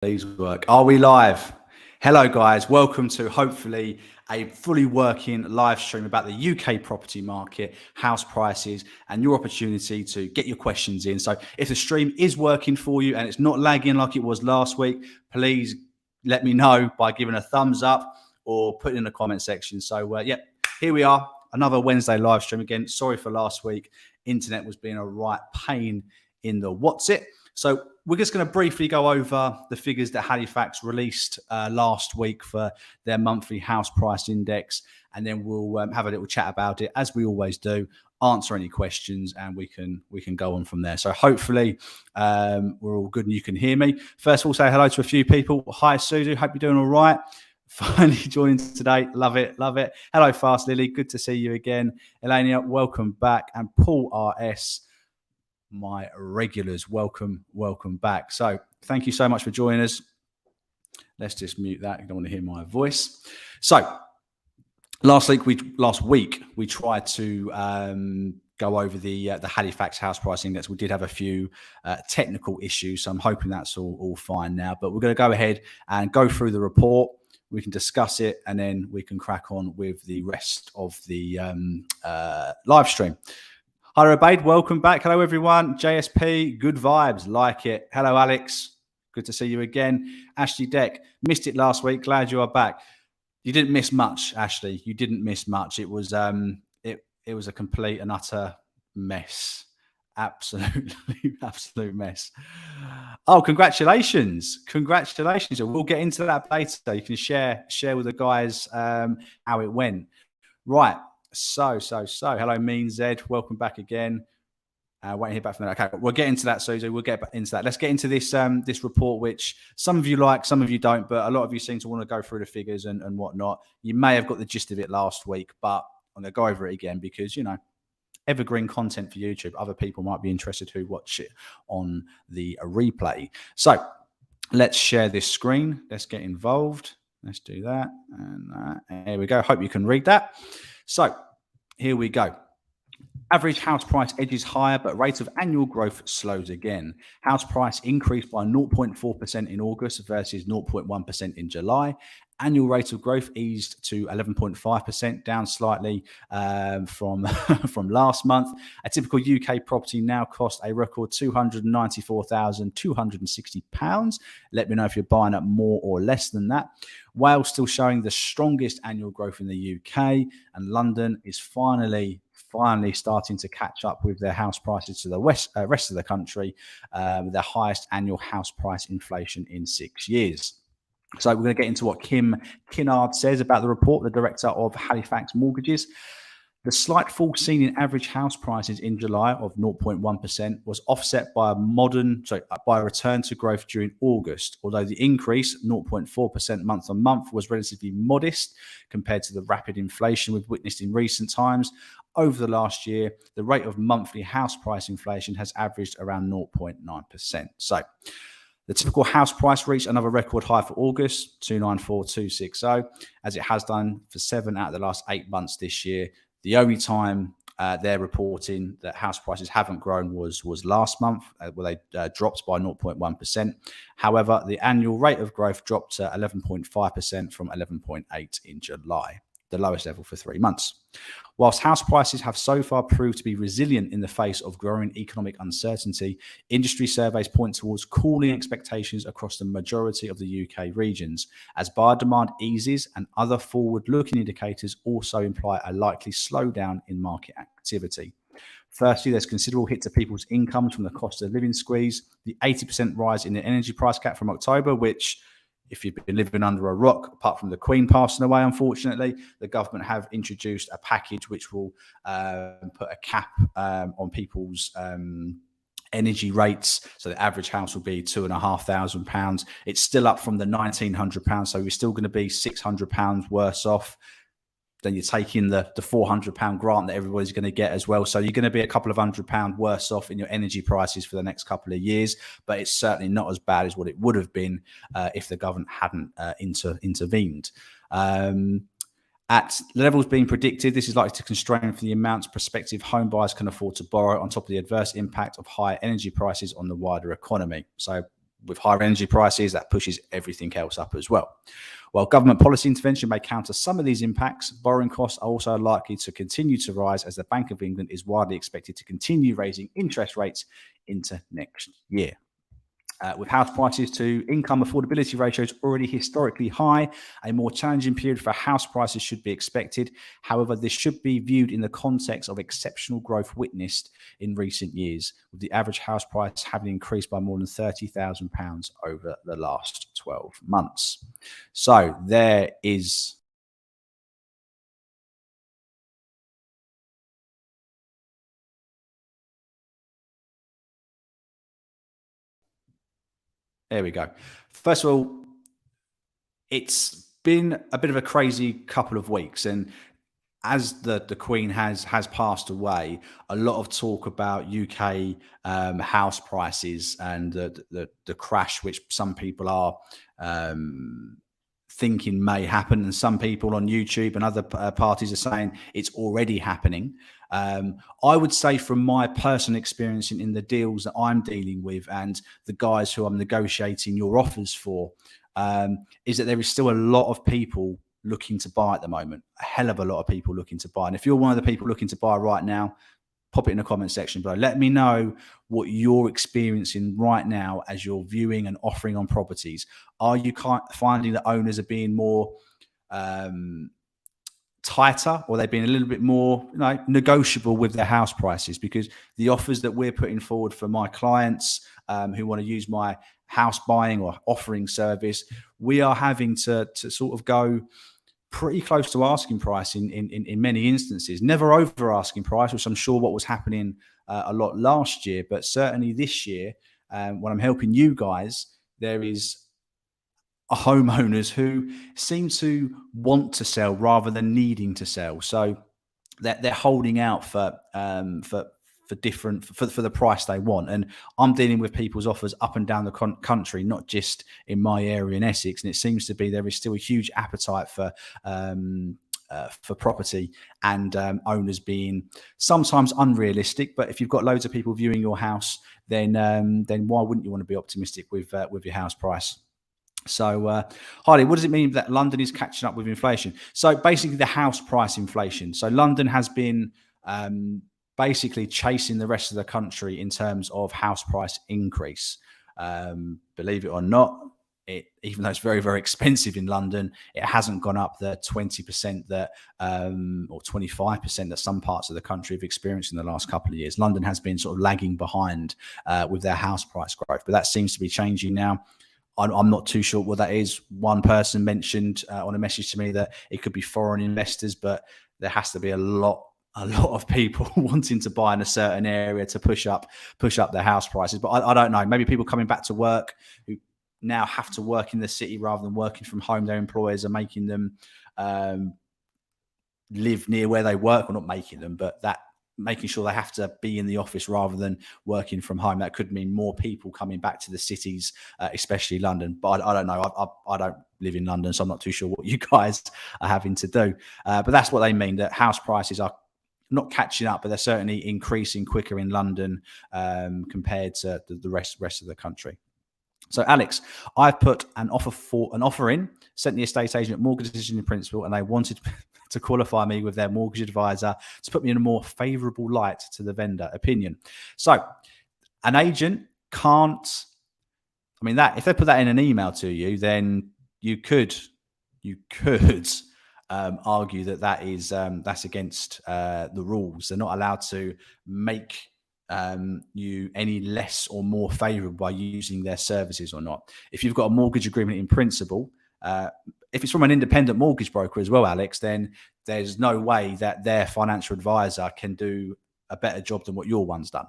These work. Are we live? Hello, guys. Welcome to hopefully a fully working live stream about the UK property market, house prices, and your opportunity to get your questions in. So if the stream is working for you and it's not lagging like it was last week, please let me know by giving a thumbs up or put it in the comment section. So, here we are. Another Wednesday live stream again. Sorry for last week. Internet was being a right pain in the what's it. So we're just going to briefly go over the figures that Halifax released last week for their monthly house price index, and then we'll have a little chat about it as we always do, answer any questions, and we can go on from there. So hopefully we're all good and you can hear me. First of all, say hello to a few people. Hi, Suzu. Hope you're doing all right. Finally joining today. Love it. Love it. Hello, Fast Lily. Good to see you again. Elenia, welcome back. And Paul RS, my regulars, welcome back. So thank you so much for joining us. Let's just mute that. You don't want to hear my voice. So last week we tried to go over the Halifax house price index. We did have a few technical issues, so I'm hoping that's all fine now. But we're going to go ahead and go through the report. We can discuss it, and then we can crack on with the rest of the live stream. Hi, Obaid. Welcome back. Hello, everyone. JSP, good vibes. Like it. Hello, Alex. Good to see you again. Ashley Deck, missed it last week. Glad you are back. You didn't miss much, Ashley. You didn't miss much. It was it was a complete and utter mess. Absolute mess. Oh, congratulations. So we'll get into that later. You can share with the guys how it went. Right. So. Hello, Mean Zed. Welcome back again. Waiting to hear back from that. Okay, we'll get into that, Suzu. We'll get into that. Let's get into this this report, which some of you like, some of you don't, but a lot of you seem to want to go through the figures and whatnot. You may have got the gist of it last week, but I'm going to go over it again because, evergreen content for YouTube. Other people might be interested who watch it on the replay. So let's share this screen. Let's get involved. Let's do that. And here we go. Hope you can read that. So here we go. Average house price edges higher, but rate of annual growth slows again. House price increased by 0.4% in August versus 0.1% in July. Annual rate of growth eased to 11.5%, down slightly from last month. A typical UK property now costs a record £294,260. Let me know if you're buying at more or less than that. Wales still showing the strongest annual growth in the UK, and London is finally starting to catch up with their house prices to the rest of the country, with their highest annual house price inflation in 6 years. So we're going to get into what Kim Kinnard says about the report, the director of Halifax Mortgages. The slight fall seen in average house prices in July of 0.1% was offset by a return to growth during August, although the increase, 0.4% month on month, was relatively modest compared to the rapid inflation we've witnessed in recent times. Over the last year, the rate of monthly house price inflation has averaged around 0.9%. So the typical house price reached another record high for August, 294,260, as it has done for 7 out of the last 8 months this year. The only time they're reporting that house prices haven't grown was last month, where they dropped by 0.1%. However, the annual rate of growth dropped to 11.5% from 11.8% in July, the lowest level for 3 months. Whilst house prices have so far proved to be resilient in the face of growing economic uncertainty, industry surveys point towards cooling expectations across the majority of the UK regions, as buyer demand eases and other forward-looking indicators also imply a likely slowdown in market activity. Firstly, there's considerable hit to people's incomes from the cost of living squeeze, the 80% rise in the energy price cap from October, which, if you've been living under a rock, apart from the Queen passing away, unfortunately, the government have introduced a package which will put a cap on people's energy rates. So the average house will be £2,500. It's still up from the £1,900. So we're still going to be £600 worse off. Then you're taking the £400 grant that everybody's going to get as well. So you're going to be a couple of £100 worse off in your energy prices for the next couple of years. But it's certainly not as bad as what it would have been if the government hadn't intervened. At levels being predicted, this is likely to constrain for the amounts prospective home buyers can afford to borrow, on top of the adverse impact of higher energy prices on the wider economy. So with higher energy prices, that pushes everything else up as well. While government policy intervention may counter some of these impacts, borrowing costs are also likely to continue to rise as the Bank of England is widely expected to continue raising interest rates into next year. With house prices to income affordability ratios already historically high, a more challenging period for house prices should be expected. However, this should be viewed in the context of exceptional growth witnessed in recent years, with the average house price having increased by more than £30,000 over the last 12 months. So there is... There we go. First of all, it's been a bit of a crazy couple of weeks, and as the Queen has passed away, a lot of talk about UK house prices and the crash, which some people are thinking may happen, and some people on YouTube and other parties are saying it's already happening. I would say, from my personal experience in the deals that I'm dealing with and the guys who I'm negotiating your offers for, is that there is still a lot of people looking to buy at the moment. A hell of a lot of people looking to buy. And if you're one of the people looking to buy right now, pop it in the comment section below. Let me know what you're experiencing right now as you're viewing and offering on properties. Are you finding that owners are being more tighter, or they've been a little bit more negotiable with their house prices? Because the offers that we're putting forward for my clients who want to use my house buying or offering service, we are having to sort of go pretty close to asking price in many instances. Never over asking price, which I'm sure what was happening a lot last year, but certainly this year, when I'm helping you guys, there is homeowners who seem to want to sell rather than needing to sell. So they're holding out for the price they want. And I'm dealing with people's offers up and down the country, not just in my area in Essex. And it seems to be there is still a huge appetite for property, and owners being sometimes unrealistic. But if you've got loads of people viewing your house, then why wouldn't you want to be optimistic with your house price? So, Harley, what does it mean that London is catching up with inflation? So basically the house price inflation. So London has been basically chasing the rest of the country in terms of house price increase. Believe it or not, even though it's very, very expensive in London, it hasn't gone up the 20% that or 25% that some parts of the country have experienced in the last couple of years. London has been sort of lagging behind with their house price growth, but that seems to be changing now. I'm not too sure what that is. One person mentioned on a message to me that it could be foreign investors, but there has to be a lot of people wanting to buy in a certain area to push up their house prices. But I don't know. Maybe people coming back to work who now have to work in the city rather than working from home. Their employers are making them live near where they work, or not making them, but making sure they have to be in the office rather than working from home. That could mean more people coming back to the cities, especially London. But I don't know. I don't live in London, so I'm not too sure what you guys are having to do. But that's what they mean, that house prices are not catching up, but they're certainly increasing quicker in London compared to the rest of the country. So, Alex, I've put an offer in, sent the estate agent mortgage decision in principle, and they wanted to qualify me with their mortgage advisor to put me in a more favourable light to the vendor opinion. So, an agent can't. I mean, that if they put that in an email to you, then you could argue that is that's against the rules. They're not allowed to make you any less or more favourable by using their services or not. If you've got a mortgage agreement in principle, if it's from an independent mortgage broker as well, Alex, then there's no way that their financial advisor can do a better job than what your one's done,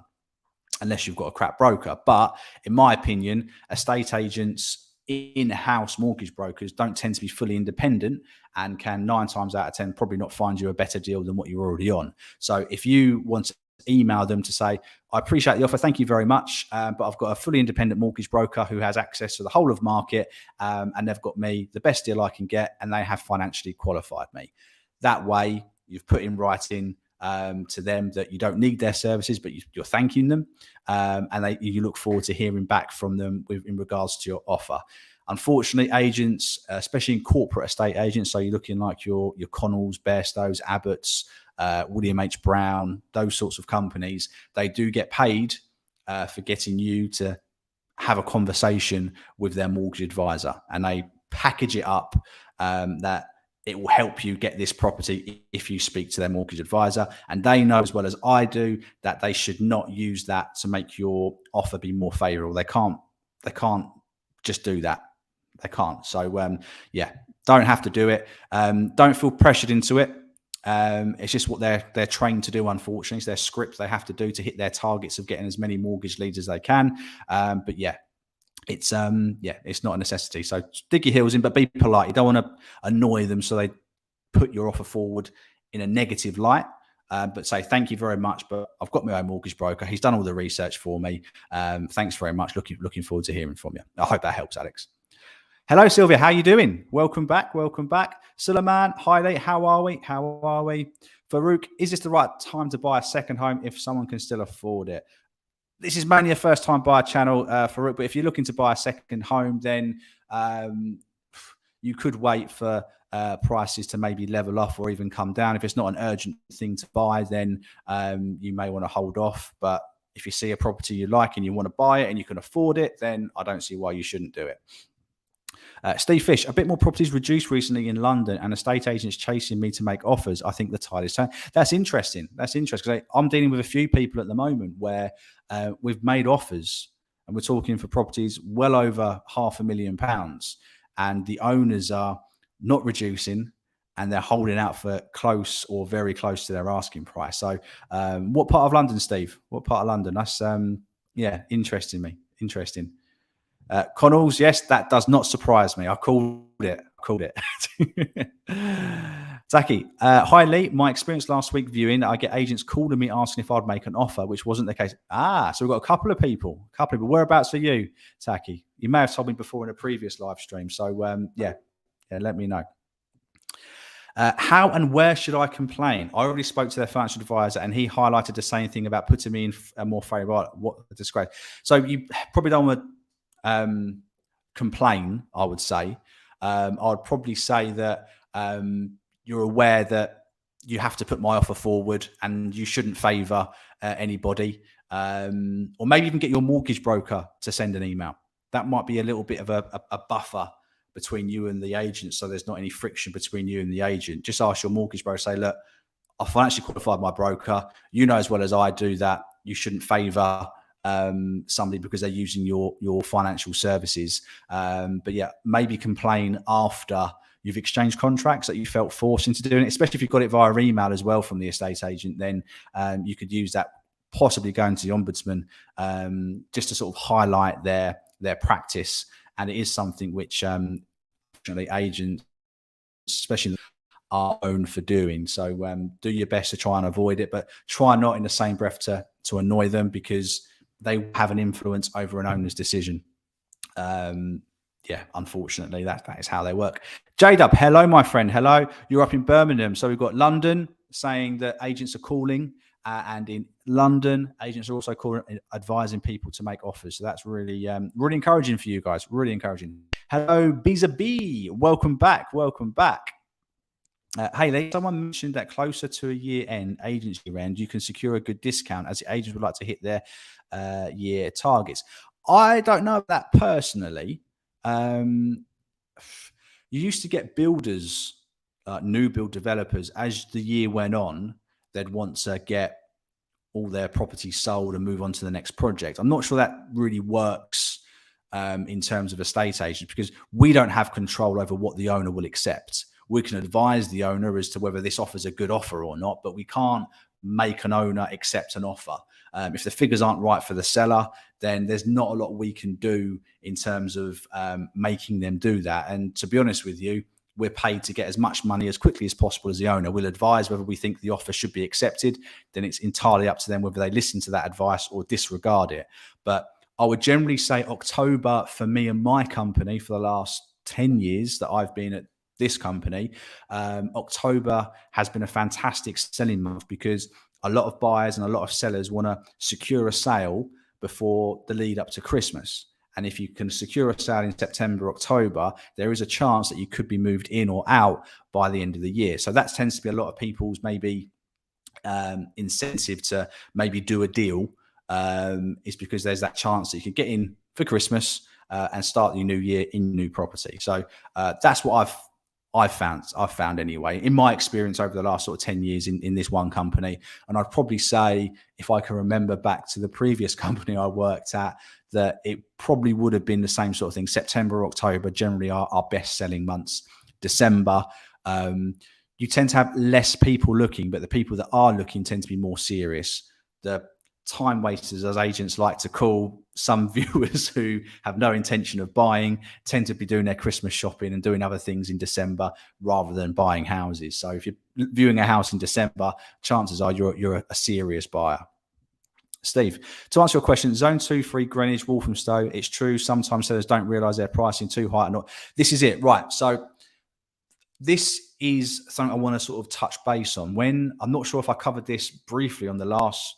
unless you've got a crap broker. But in my opinion, estate agents, in-house mortgage brokers don't tend to be fully independent and can 9 times out of 10 probably not find you a better deal than what you're already on. So if you want to email them to say, I appreciate the offer, thank you very much, but I've got a fully independent mortgage broker who has access to the whole of market, and they've got me the best deal I can get, and they have financially qualified me. That way, you've put in writing to them that you don't need their services, but you're thanking them, and you look forward to hearing back from them in regards to your offer. Unfortunately, agents, especially in corporate estate agents, so you're looking like your Connells, Bairstows, Abbotts, William H. Brown, those sorts of companies, they do get paid for getting you to have a conversation with their mortgage advisor, and they package it up that it will help you get this property if you speak to their mortgage advisor. And they know as well as I do that they should not use that to make your offer be more favorable. They can't just do that. They can't. So yeah, don't have to do it. Don't feel pressured into it. It's just what they're trained to do. Unfortunately, it's their script they have to do to hit their targets of getting as many mortgage leads as they can. But yeah, it's not a necessity. So dig your heels in, but be polite. You don't want to annoy them, so they put your offer forward in a negative light. But say thank you very much, but I've got my own mortgage broker. He's done all the research for me. Thanks very much. Looking forward to hearing from you. I hope that helps, Alex. Hello, Sylvia. How you doing? Welcome back. Suleiman, hi there. How are we? Farouk, is this the right time to buy a second home if someone can still afford it? This is mainly a first-time buyer channel, Farouk, but if you're looking to buy a second home, then you could wait for prices to maybe level off or even come down. If it's not an urgent thing to buy, then you may want to hold off. But if you see a property you like and you want to buy it and you can afford it, then I don't see why you shouldn't do it. Steve Fish, a bit more properties reduced recently in London and estate agents chasing me to make offers. I think the tide is turning. That's interesting. Because I'm dealing with a few people at the moment where we've made offers and we're talking for properties well over £500,000, and the owners are not reducing and they're holding out for close or very close to their asking price. So what part of London, Steve? What part of London? That's interesting. Connells, yes, that does not surprise me. I called it. Zaki, hi Lee. My experience last week viewing, I get agents calling me asking if I'd make an offer, which wasn't the case. So we've got a couple of people. Whereabouts are you, Zaki? You may have told me before in a previous live stream. So yeah, let me know. How and where should I complain? I already spoke to their financial advisor and he highlighted the same thing about putting me in a more favorable. What a disgrace. So you probably don't want to complain, I would say. I'd probably say that you're aware that you have to put my offer forward and you shouldn't favour anybody, or maybe even get your mortgage broker to send an email. That might be a little bit of a buffer between you and the agent, so there's not any friction between you and the agent. Just ask your mortgage broker, say, look, I financially qualified my broker. You know as well as I do that you shouldn't favour somebody because they're using your financial services. But yeah, maybe complain after you've exchanged contracts that you felt forced into doing it, especially if you've got it via email as well from the estate agent. Then you could use that, possibly going to the ombudsman, just to sort of highlight their practice. And it is something which unfortunately agents, especially, are known for doing. So do your best to try and avoid it, but try not in the same breath to annoy them, because they have an influence over an owner's decision. Yeah, unfortunately, that is how they work. J-Dub, hello, my friend. Hello. You're up in Birmingham. So we've got London saying that agents are calling, and in London, agents are also calling, advising people to make offers. So that's really, really encouraging for you guys. Really encouraging. Hello, Biza B. Welcome back. Hey, Lee, someone mentioned that closer to a year end, agency end, you can secure a good discount as the agents would like to hit their year targets. I don't know that personally. You used to get builders, new build developers, as the year went on, they'd want to get all their properties sold and move on to the next project. I'm not sure that really works in terms of estate agents, because we don't have control over what the owner will accept. We can advise the owner as to whether this offer is a good offer or not, but we can't make an owner accept an offer. If the figures aren't right for the seller, then there's not a lot we can do in terms of making them do that. And to be honest with you, we're paid to get as much money as quickly as possible as the owner. We'll advise whether we think the offer should be accepted. Then it's entirely up to them whether they listen to that advice or disregard it. But I would generally say October for me and my company for the last 10 years that I've been at this company, October has been a fantastic selling month because a lot of buyers and a lot of sellers want to secure a sale before the lead up to Christmas. And if you can secure a sale in September, October, there is a chance that you could be moved in or out by the end of the year. So that tends to be a lot of people's maybe incentive to maybe do a deal, is because there's that chance that you could get in for Christmas and start the new year in new property. So that's what I've found anyway, in my experience over the last sort of 10 years in this one company. And I'd probably say, if I can remember back to the previous company I worked at, that it probably would have been the same sort of thing. September, October generally are our best selling months. December, you tend to have less people looking, but the people that are looking tend to be more serious. The time wasters, as agents like to call some viewers who have no intention of buying, tend to be doing their Christmas shopping and doing other things in December rather than buying houses. So if you're viewing a house in December, chances are you're a serious buyer. Steve, to answer your question, Zone 2, 3, Greenwich, Walthamstow, it's true. Sometimes sellers don't realise their pricing too high or not. This is it, right? So this is something I want to sort of touch base on. When I'm not sure if I covered this briefly on the last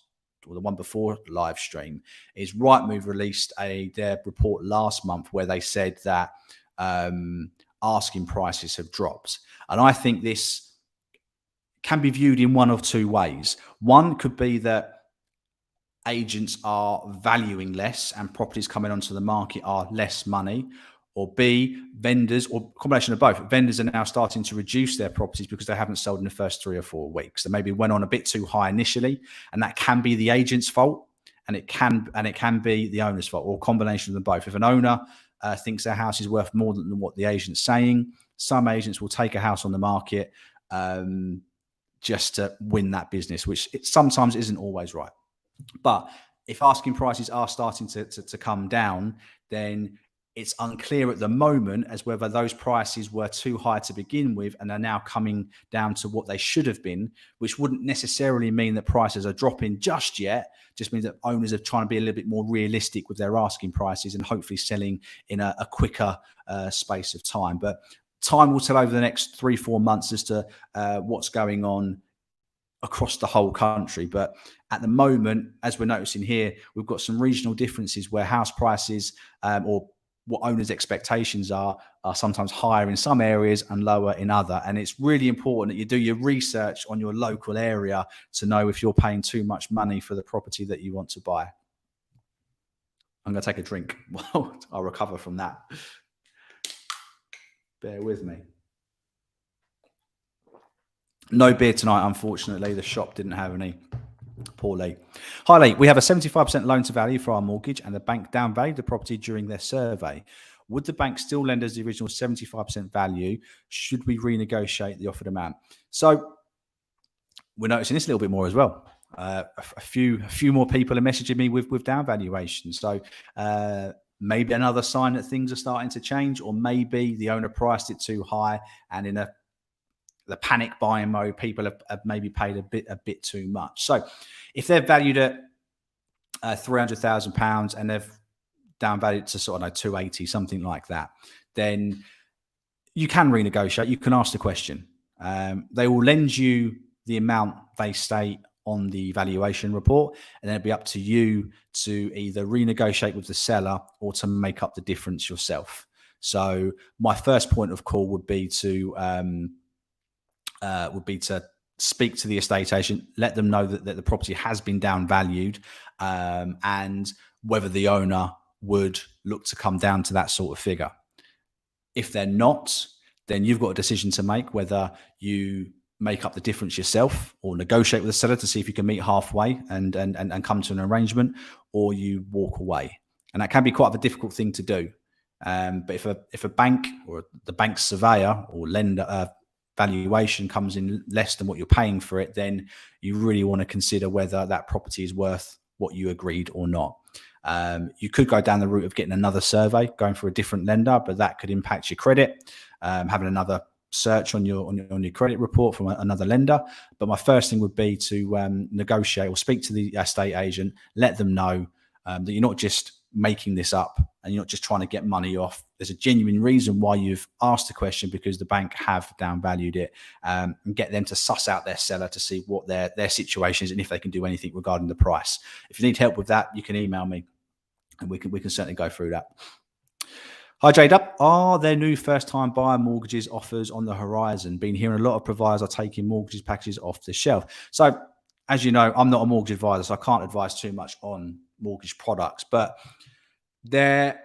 or the one before live stream, is Rightmove released their report last month where they said that asking prices have dropped. And I think this can be viewed in one of two ways. One could be that agents are valuing less and properties coming onto the market are less money. Or B, vendors, or a combination of both. Vendors are now starting to reduce their properties because they haven't sold in the first 3 or 4 weeks. They maybe went on a bit too high initially, and that can be the agent's fault, and it can be the owner's fault, or a combination of them both. If an owner thinks their house is worth more than what the agent's saying, some agents will take a house on the market just to win that business, which it sometimes isn't always right. But if asking prices are starting to come down, then it's unclear at the moment as whether those prices were too high to begin with and are now coming down to what they should have been, which wouldn't necessarily mean that prices are dropping just yet. Just means that owners are trying to be a little bit more realistic with their asking prices and hopefully selling in a quicker space of time. But time will tell over the next 3-4 months as to what's going on across the whole country. But at the moment, as we're noticing here, we've got some regional differences where house prices or what owners' expectations are sometimes higher in some areas and lower in other. And it's really important that you do your research on your local area to know if you're paying too much money for the property that you want to buy. I'm going to take a drink while I'll recover from that. Bear with me. No beer tonight, unfortunately. The shop didn't have any. Poor Lee. Hi Lee, we have a 75% loan to value for our mortgage and the bank downvalued the property during their survey. Would the bank still lend us the original 75% value? Should we renegotiate the offered amount? So we're noticing this a little bit more as well. A few more people are messaging me with down valuation. So maybe another sign that things are starting to change, or maybe the owner priced it too high and in the panic buying mode, people have maybe paid a bit too much. So if they're valued at £300,000 and they've downvalued to sort of 280, something like that, then you can renegotiate. You can ask the question. They will lend you the amount they state on the valuation report, and then it'll be up to you to either renegotiate with the seller or to make up the difference yourself. So my first point of call would be to speak to the estate agent, let them know that the property has been downvalued, and whether the owner would look to come down to that sort of figure. If they're not, then you've got a decision to make whether you make up the difference yourself or negotiate with the seller to see if you can meet halfway and come to an arrangement, or you walk away. And that can be quite a difficult thing to do. But if a bank or the bank's surveyor or lender valuation comes in less than what you're paying for it, then you really want to consider whether that property is worth what you agreed or not. You could go down the route of getting another survey, going for a different lender, but that could impact your credit, having another search on your credit report from another lender. But my first thing would be to negotiate or speak to the estate agent, let them know that you're not just making this up and you're not just trying to get money off. There's a genuine reason why you've asked the question, because the bank have downvalued it, and get them to suss out their seller to see what their situation is and if they can do anything regarding the price. If you need help with that, you can email me and we can certainly go through that. Hi, J-Dub. Are there new first-time buyer mortgages offers on the horizon? Been hearing a lot of providers are taking mortgages packages off the shelf. So, as you know, I'm not a mortgage advisor, so I can't advise too much on mortgage products. But there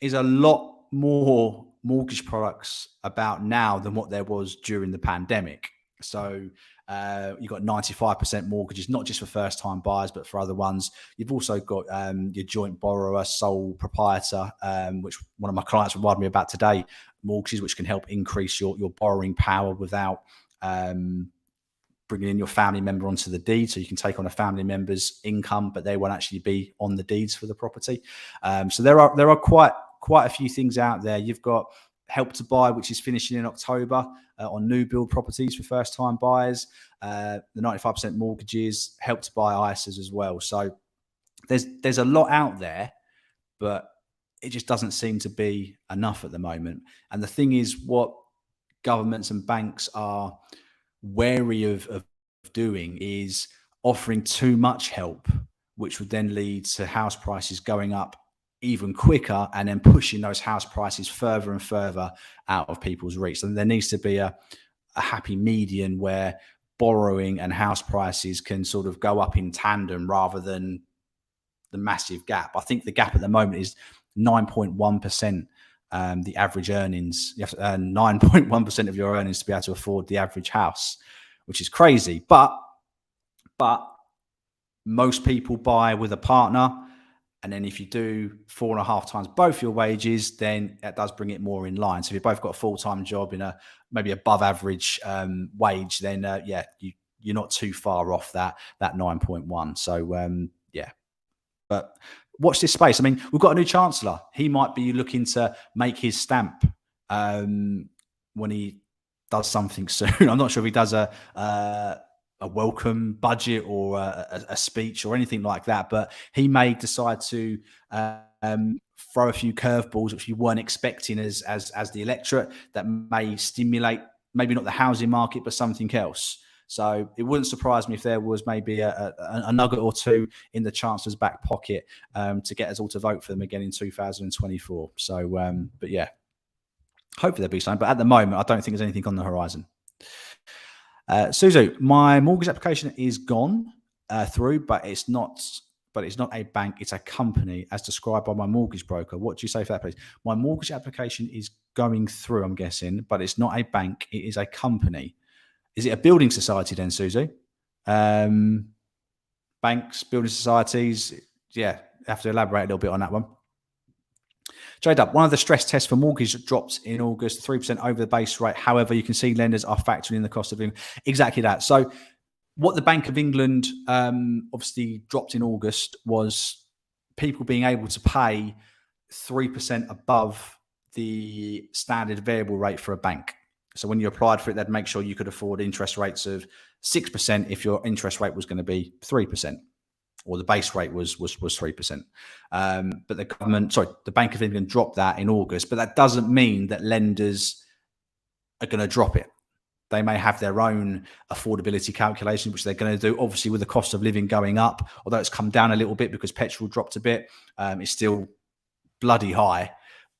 is a lot more mortgage products about now than what there was during the pandemic. So you've got 95% mortgages, not just for first-time buyers, but for other ones. You've also got your joint borrower, sole proprietor, which one of my clients reminded me about today, mortgages, which can help increase your borrowing power without bringing in your family member onto the deed. So you can take on a family member's income, but they won't actually be on the deeds for the property. So there are quite a few things out there. You've got Help to Buy, which is finishing in October on new build properties for first-time buyers. The 95% mortgages, Help to Buy ISAs as well. So there's a lot out there, but it just doesn't seem to be enough at the moment. And the thing is, what governments and banks are wary of doing is offering too much help, which would then lead to house prices going up even quicker and then pushing those house prices further and further out of people's reach. And there needs to be a happy median where borrowing and house prices can sort of go up in tandem rather than the massive gap. I think the gap at the moment is 9.1%. The average earnings, you have to earn 9.1% of your earnings to be able to afford the average house, which is crazy. But most people buy with a partner. And then if you do 4.5 times both your wages, then that does bring it more in line. So if you've both got a full-time job in a maybe above average wage, then you're not too far off that 9.1. So yeah, but watch this space. I mean, we've got a new chancellor. He might be looking to make his stamp when he does something soon. I'm not sure if he does a welcome budget or a speech or anything like that, but he may decide to throw a few curveballs which you weren't expecting as the electorate, that may stimulate maybe not the housing market but something else. So it wouldn't surprise me if there was maybe a nugget or two in the Chancellor's back pocket to get us all to vote for them again in 2024. So, but yeah, hopefully there'll be something. But at the moment, I don't think there's anything on the horizon. Suzu, my mortgage application is gone through, but it's not a bank, it's a company as described by my mortgage broker. What do you say for that, please? My mortgage application is going through, I'm guessing, but it's not a bank, it is a company. Is it a building society then, Suzu? Banks, building societies, yeah, have to elaborate a little bit on that one. J-Dub, one of the stress tests for mortgage dropped in August, 3% over the base rate. However, you can see lenders are factoring in the cost of living. Exactly that. So what the Bank of England obviously dropped in August was people being able to pay 3% above the standard variable rate for a bank. So when you applied for it, they'd make sure you could afford interest rates of 6% if your interest rate was going to be 3%. Or the base rate was 3%. But the Bank of England dropped that in August, but that doesn't mean that lenders are going to drop it. They may have their own affordability calculation, which they're going to do. Obviously, with the cost of living going up, although it's come down a little bit because petrol dropped a bit, it's still bloody high.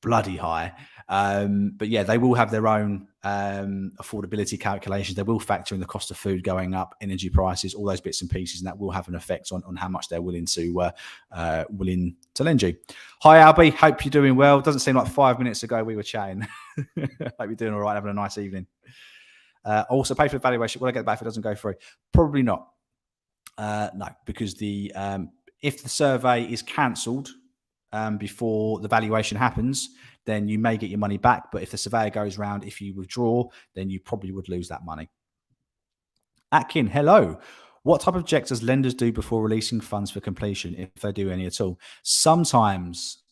But yeah, they will have their own affordability calculations. They will factor in the cost of food going up, energy prices, all those bits and pieces, and that will have an effect on how much they're willing to lend you. Hi, Albie. Hope you're doing well. Doesn't seem like 5 minutes ago we were chatting. Hope you're doing all right, having a nice evening. Also, pay for the valuation. Will I get it back if it doesn't go through? Probably not. No, because if the survey is cancelled before the valuation happens, then you may get your money back. But if the surveyor goes round, if you withdraw, then you probably would lose that money. Atkin, hello. What type of checks does lenders do before releasing funds for completion, if they do any at all? Sometimes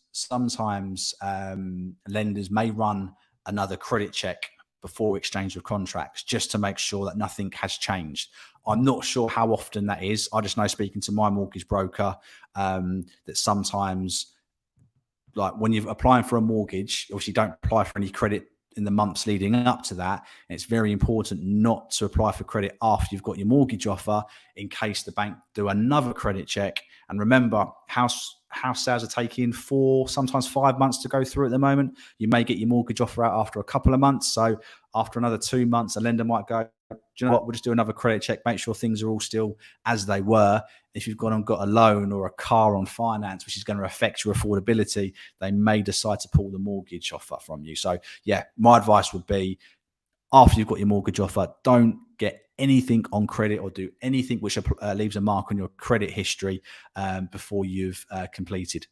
lenders may run another credit check before exchange of contracts just to make sure that nothing has changed. I'm not sure how often that is. I just know, speaking to my mortgage broker, that sometimes like when you're applying for a mortgage, obviously don't apply for any credit in the months leading up to that. And it's very important not to apply for credit after you've got your mortgage offer, in case the bank do another credit check. And remember, house sales are taking 4, sometimes 5 months to go through at the moment. You may get your mortgage offer out after a couple of months. So after another 2 months, a lender might go, do you know what, we'll just do another credit check, make sure things are all still as they were. If you've gone and got a loan or a car on finance, which is going to affect your affordability, they may decide to pull the mortgage offer from you. So yeah, my advice would be, after you've got your mortgage offer, don't get anything on credit or do anything which leaves a mark on your credit history before you've completed,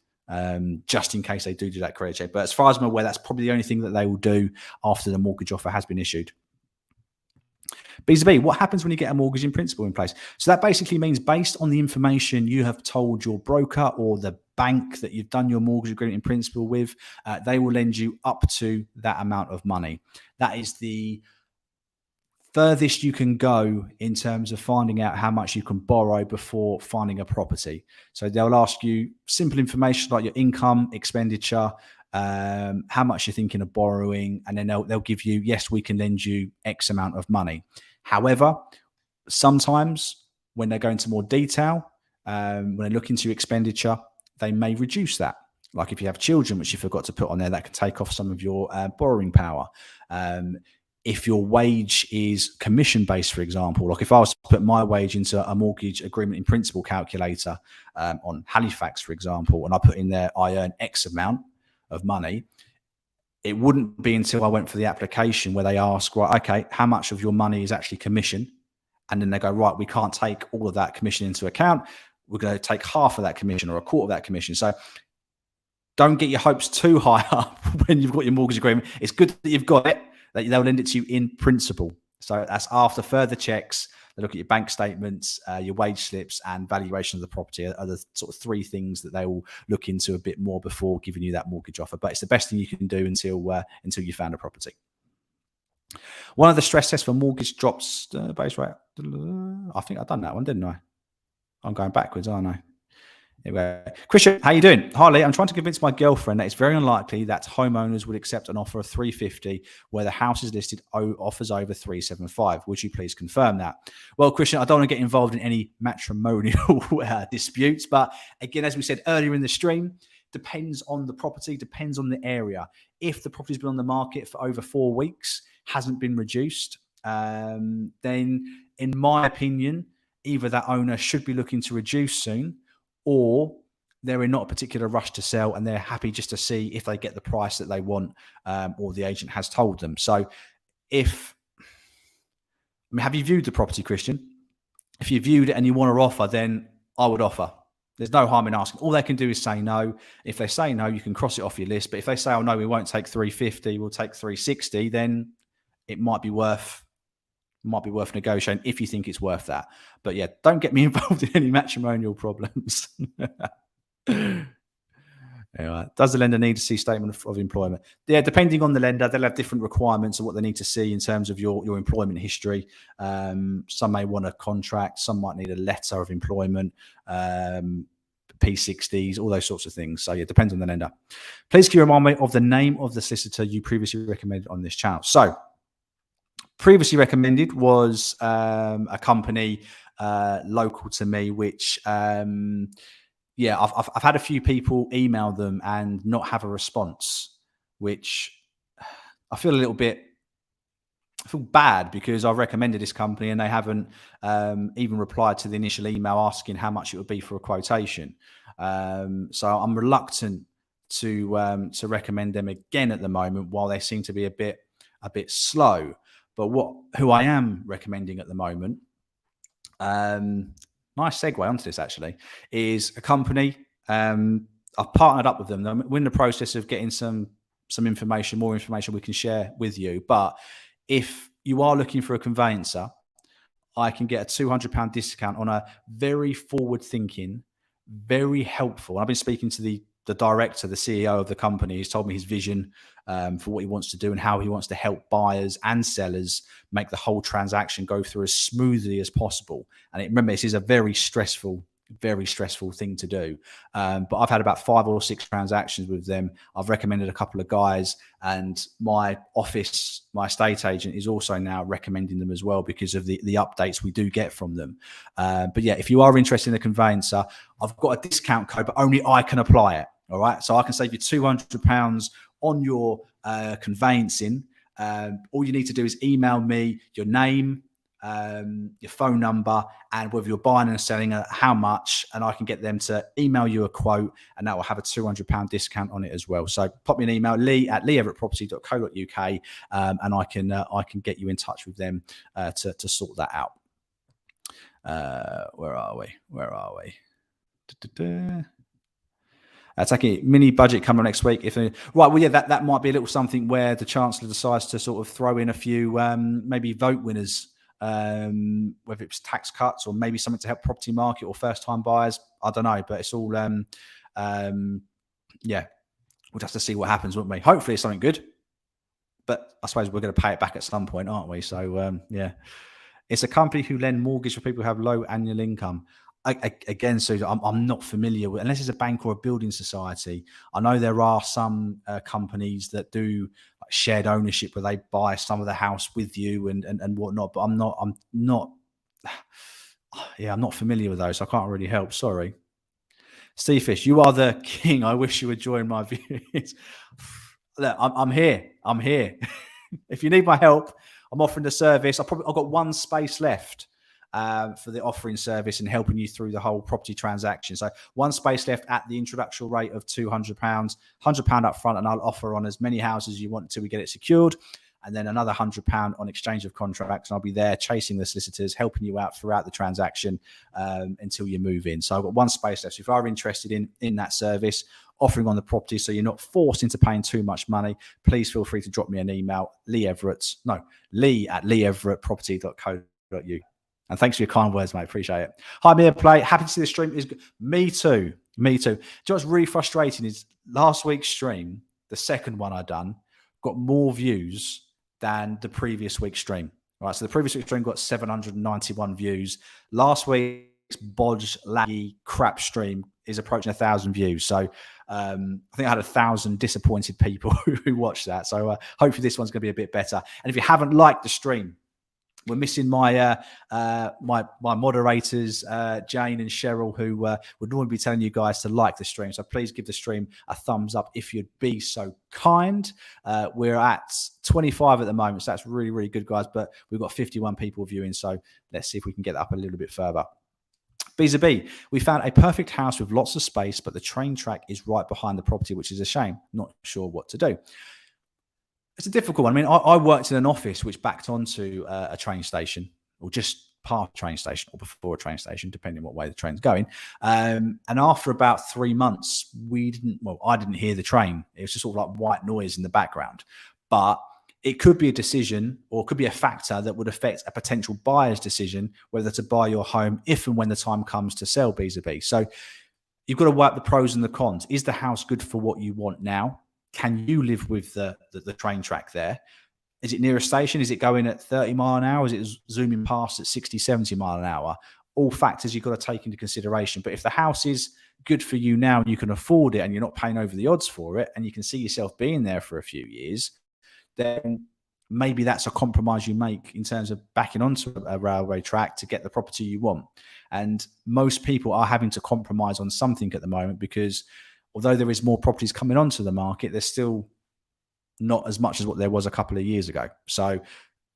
just in case they do that credit check. But as far as I'm aware, that's probably the only thing that they will do after the mortgage offer has been issued. B2B, what happens when you get a mortgage in principle in place? So that basically means, based on the information you have told your broker or the bank that you've done your mortgage agreement in principle with, they will lend you up to that amount of money. That is the furthest you can go in terms of finding out how much you can borrow before finding a property. So they'll ask you simple information like your income, expenditure, how much you're thinking of borrowing, and then they'll give you, yes, we can lend you X amount of money. However, sometimes when they go into more detail, when they look into your expenditure, they may reduce that. Like if you have children, which you forgot to put on there, that can take off some of your borrowing power. If your wage is commission-based, for example, like if I was to put my wage into a mortgage agreement in principle calculator on Halifax, for example, and I put in there, I earn X amount of money, it wouldn't be until I went for the application where they ask, right, okay, how much of your money is actually commission? And then they go, right, we can't take all of that commission into account. We're going to take half of that commission or a quarter of that commission. So don't get your hopes too high up when you've got your mortgage agreement. It's good that you've got it, that they'll lend it to you in principle. So that's after further checks. They look at your bank statements, your wage slips, and valuation of the property are the sort of 3 things that they will look into a bit more before giving you that mortgage offer. But it's the best thing you can do until you found a property. One of the stress tests for mortgage drops base rate. I think I've done that one, didn't I? I'm going backwards, aren't I? Anyway, Christian, how you doing? Harley, I'm trying to convince my girlfriend that it's very unlikely that homeowners would accept an offer of 350 where the house is listed offers over 375. Would you please confirm that? Well, Christian, I don't want to get involved in any matrimonial disputes, but again, as we said earlier in the stream, depends on the property, depends on the area. If the property's been on the market for over 4 weeks, hasn't been reduced, then in my opinion, either that owner should be looking to reduce soon, or they're in not a particular rush to sell and they're happy just to see if they get the price that they want, or the agent has told them. So have you viewed the property, Christian? If you viewed it and you want to offer, then I would offer. There's no harm in asking. All they can do is say no. If they say no, you can cross it off your list. But if they say, oh no, we won't take 350, we'll take 360, then it might be worth negotiating if you think it's worth that. But yeah, don't get me involved in any matrimonial problems. Anyway, does the lender need to see statement of employment? Yeah, depending on the lender, they'll have different requirements of what they need to see in terms of your employment history. Some may want a contract, some might need a letter of employment, P60s, all those sorts of things. So yeah, it depends on the lender. Please can you remind me of the name of the solicitor you previously recommended on this channel? So previously recommended was a company local to me, which I've had a few people email them and not have a response, which I feel bad because I recommended this company and they haven't even replied to the initial email asking how much it would be for a quotation. So I'm reluctant to recommend them again at the moment, while they seem to be a bit slow. But who I am recommending at the moment, nice segue onto this actually, is a company. I've partnered up with them. We're in the process of getting some information, more information we can share with you. But if you are looking for a conveyancer, I can get a £200 discount on a very forward-thinking, very helpful. I've been speaking to the director, the CEO of the company. He's told me his vision for what he wants to do and how he wants to help buyers and sellers make the whole transaction go through as smoothly as possible. And remember, this is a very stressful very stressful thing to do. But I've had about 5 or 6 transactions with them. I've recommended a couple of guys, and my estate agent is also now recommending them as well because of the updates we do get from them. But yeah, if you are interested in the conveyancer, I've got a discount code, but only I can apply it. All right. So I can save you £200 on your conveyancing. All you need to do is email me your name, your phone number, and whether you're buying and selling, how much, and I can get them to email you a quote, and that will have a £200 discount on it as well. So pop me an email, lee@leeeverettproperty.co.uk, and I can get you in touch with them to sort that out. Where are we? Taking mini budget coming next week. That might be a little something where the Chancellor decides to sort of throw in a few maybe vote winners, whether it's tax cuts or maybe something to help property market or first time buyers. I don't know, but it's all we'll have to see what happens, won't we? Hopefully it's something good, but I suppose we're going to pay it back at some point, aren't we? So it's a company who lend mortgage for people who have low annual income. Again, Susan, I'm not familiar with, unless it's a bank or a building society. I know there are some companies that do shared ownership where they buy some of the house with you and whatnot, but I'm not familiar with those. So I can't really help. Sorry. Steve Fish, you are the king. I wish you would join my views. Look, I'm here. If you need my help, I'm offering the service. I've got one space left for the offering service and helping you through the whole property transaction. So one space left at the introductory rate of £200, £100 up front, and I'll offer on as many houses as you want until we get it secured. And then another £100 on exchange of contracts. And I'll be there chasing the solicitors, helping you out throughout the transaction until you move in. So I've got one space left. So if you are interested in that service, offering on the property, so you're not forced into paying too much money, please feel free to drop me an email, lee@leeeverettproperty.co.uk. And thanks for your kind words, mate. Appreciate it. Hi, Mia Play. Happy to see the stream is good. Me too. Do you know what's really frustrating is last week's stream, the second one I done, got more views than the previous week's stream. All right. So the previous week's stream got 791 views. Last week's bodge, laggy, crap stream is approaching 1,000 views. So I think I had 1,000 disappointed people who watched that. So hopefully this one's going to be a bit better. And if you haven't liked the stream, we're missing my moderators, Jane and Cheryl, who would normally be telling you guys to like the stream. So please give the stream a thumbs up if you'd be so kind. We're at 25 at the moment, so that's really, really good, guys. But we've got 51 people viewing, so let's see if we can get that up a little bit further. B2B, we found a perfect house with lots of space, but the train track is right behind the property, which is a shame. Not sure what to do. It's a difficult one. I mean, I worked in an office which backed onto a train station, or just past a train station, or before a train station, depending on what way the train's going. And after about 3 months, I didn't hear the train. It was just sort of like white noise in the background. But it could be a decision, or it could be a factor that would affect a potential buyer's decision whether to buy your home if and when the time comes to sell B2B. So you've got to work the pros and the cons. Is the house good for what you want now? Can you live with the train track there? Is it near a station? Is it going at 30 mile an hour? Is it zooming past at 60, 70 mile an hour? All factors you've got to take into consideration. But if the house is good for you now and you can afford it and you're not paying over the odds for it and you can see yourself being there for a few years, then maybe that's a compromise you make in terms of backing onto a railway track to get the property you want. And most people are having to compromise on something at the moment because although there is more properties coming onto the market, there's still not as much as what there was a couple of years ago. So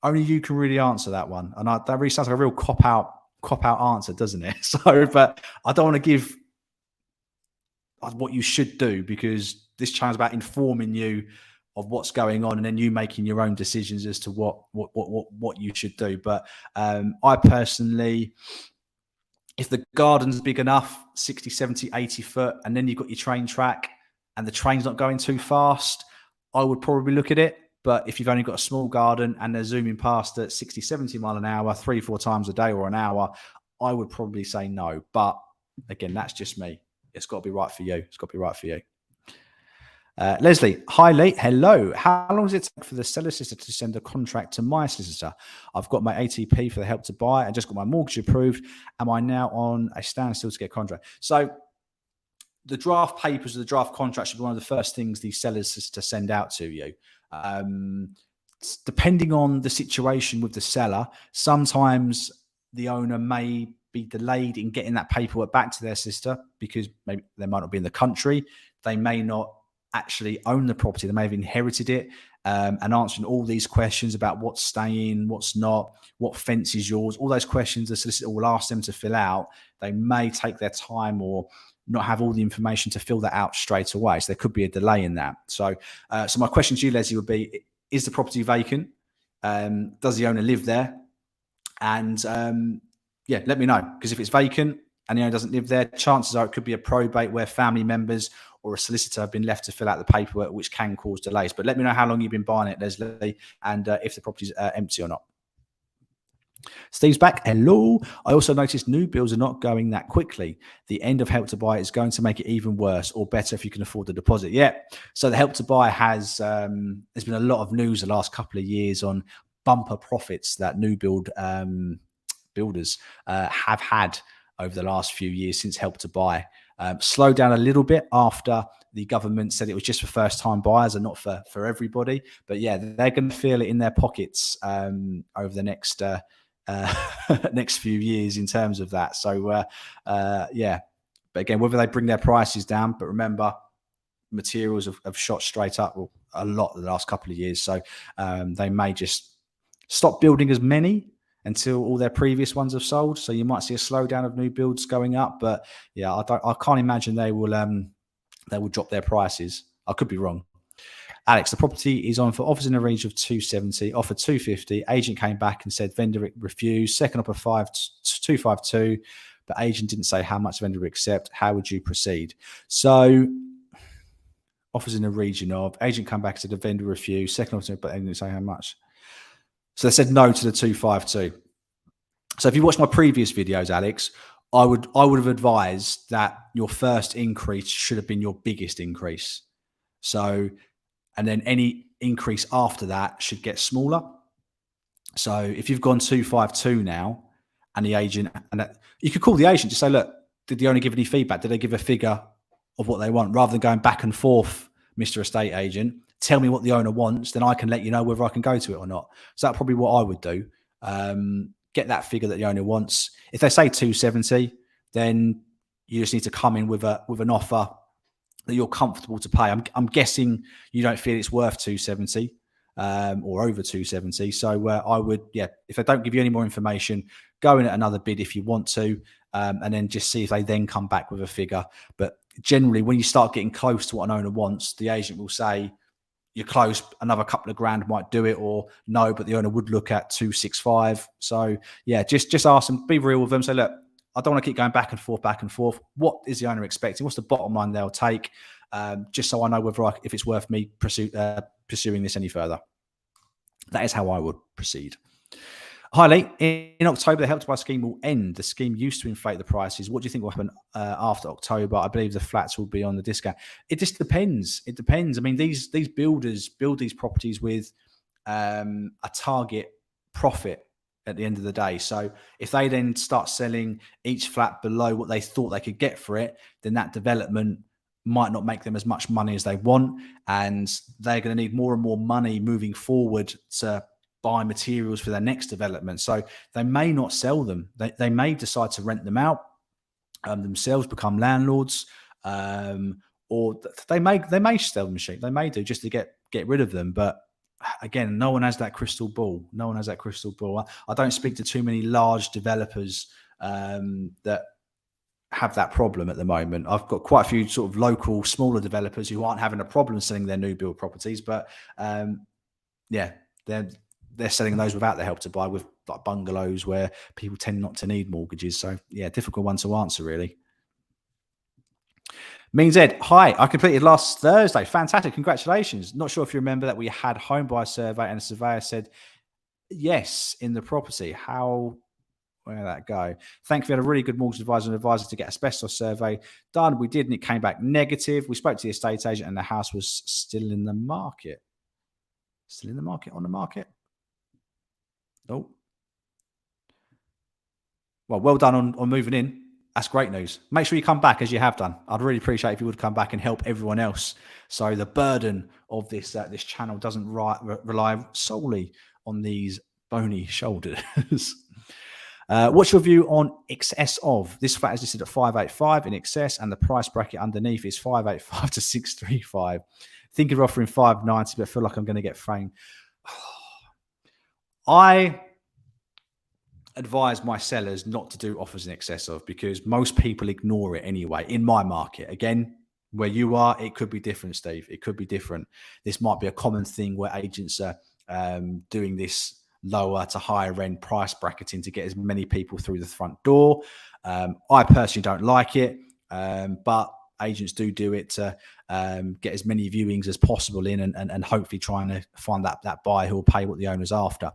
only you can really answer that one. And that really sounds like a real cop-out answer, doesn't it? So, but I don't want to give what you should do, because this channel is about informing you of what's going on and then you making your own decisions as to what you should do. But I personally, if the garden's big enough, 60, 70, 80 foot, and then you've got your train track and the train's not going too fast, I would probably look at it. But if you've only got a small garden and they're zooming past at 60, 70 mile an hour, 3-4 times a day or an hour, I would probably say no. But again, that's just me. It's got to be right for you. It's got to be right for you. Leslie, hi Lee, hello. How long does it take for the seller solicitor to send a contract to my solicitor? I've got my ATP for the help to buy. I just got my mortgage approved. Am I now on a standstill to get a contract? So the draft papers or the draft contract should be one of the first things the sellers to send out to you. Depending on the situation with the seller, sometimes the owner may be delayed in getting that paperwork back to their solicitor because maybe they might not be in the country. They may not actually own the property. They may have inherited it, and answering all these questions about what's staying, what's not, what fence is yours, all those questions the solicitor will ask them to fill out. They may take their time or not have all the information to fill that out straight away. So there could be a delay in that. So my question to you, Leslie, would be, is the property vacant? Does the owner live there? And yeah, let me know, because if it's vacant and the owner doesn't live there, chances are it could be a probate where family members or a solicitor have been left to fill out the paperwork, which can cause delays. But let me know how long you've been buying it, Leslie, and if the property's empty or not. Steve's back. Hello. I also noticed new builds are not going that quickly. The end of Help to Buy is going to make it even worse, or better if you can afford the deposit. Yeah. So the Help to Buy has, there's been a lot of news the last couple of years on bumper profits that new build builders have had over the last few years since Help to Buy. Slowed down a little bit after the government said it was just for first-time buyers and not for everybody. But yeah, they're going to feel it in their pockets over the next next few years in terms of that. So yeah, but again, whether they bring their prices down, but remember, materials have shot straight up a lot the last couple of years. So they may just stop building as many until all their previous ones have sold. So you might see a slowdown of new builds going up, but yeah, I can't imagine they will drop their prices. I could be wrong. Alex, the property is on for offers in a range of 270, offered 250. Agent came back and said vendor refused. Second offer 252, but agent didn't say how much vendor would accept. How would you proceed? So offers in a region of, agent come back and said the vendor refused. Second offer, but they didn't say how much. So they said no to the 252. So if you watched my previous videos, Alex, I would have advised that your first increase should have been your biggest increase. So, and then any increase after that should get smaller. So if you've gone 252 now, and the agent, and you could call the agent to say, look, did the owner give any feedback? Did they give a figure of what they want? Rather than going back and forth, Mr. Estate Agent, tell me what the owner wants, then I can let you know whether I can go to it or not. So that's probably what I would do. Get that figure that the owner wants. If they say 270, then you just need to come in with an offer that you're comfortable to pay. I'm guessing you don't feel it's worth 270 or over 270. So I would, yeah, if they don't give you any more information, go in at another bid if you want to, and then just see if they then come back with a figure. But generally, when you start getting close to what an owner wants, the agent will say, you're close, another couple of grand might do it, or no, but the owner would look at 265. So yeah, just ask them, be real with them. Say, look, I don't want to keep going back and forth. What is the owner expecting? What's the bottom line they'll take? Just so I know whether if it's worth me pursuing this any further. That is how I would proceed. Hi, Lee. In October, the Help to Buy scheme will end. The scheme used to inflate the prices. What do you think will happen after October? I believe the flats will be on the discount. It just depends. It depends. I mean, these builders build these properties with a target profit at the end of the day. So if they then start selling each flat below what they thought they could get for it, then that development might not make them as much money as they want. And they're going to need more and more money moving forward to buy materials for their next development. So they may not sell them. They may decide to rent them out themselves, become landlords, or they may sell them cheap. They may do just to get rid of them. But again, no one has that crystal ball. No one has that crystal ball. I don't speak to too many large developers that have that problem at the moment. I've got quite a few sort of local, smaller developers who aren't having a problem selling their new build properties, but yeah, they're selling those without the Help to Buy, with like bungalows where people tend not to need mortgages. So yeah, difficult one to answer really. Means Ed, hi, I completed last Thursday. Fantastic, congratulations. Not sure if you remember that we had home buyer survey and the surveyor said yes in the property. How Where'd that go? Thankfully, we had a really good mortgage advisor to get asbestos survey done. We did, and it came back negative. We spoke to the estate agent, and the house was still in the market. Still in the market, on the market. Oh. Well done on moving in. That's great news. Make sure you come back as you have done. I'd really appreciate if you would come back and help everyone else. So the burden of this this channel doesn't rely solely on these bony shoulders. What's your view on excess of? This flat is listed at 585 in excess, and the price bracket underneath is 585 to 635. Thinking of offering 590, but I feel like I'm going to get framed. I advise my sellers not to do offers in excess of, because most people ignore it anyway. In my market, again, where you are, it could be different, Steve. It could be different. This might be a common thing where agents are doing this lower to higher end price bracketing to get as many people through the front door. I personally don't like it, but agents do it to get as many viewings as possible in, and hopefully trying to find that buyer who will pay what the owner's after.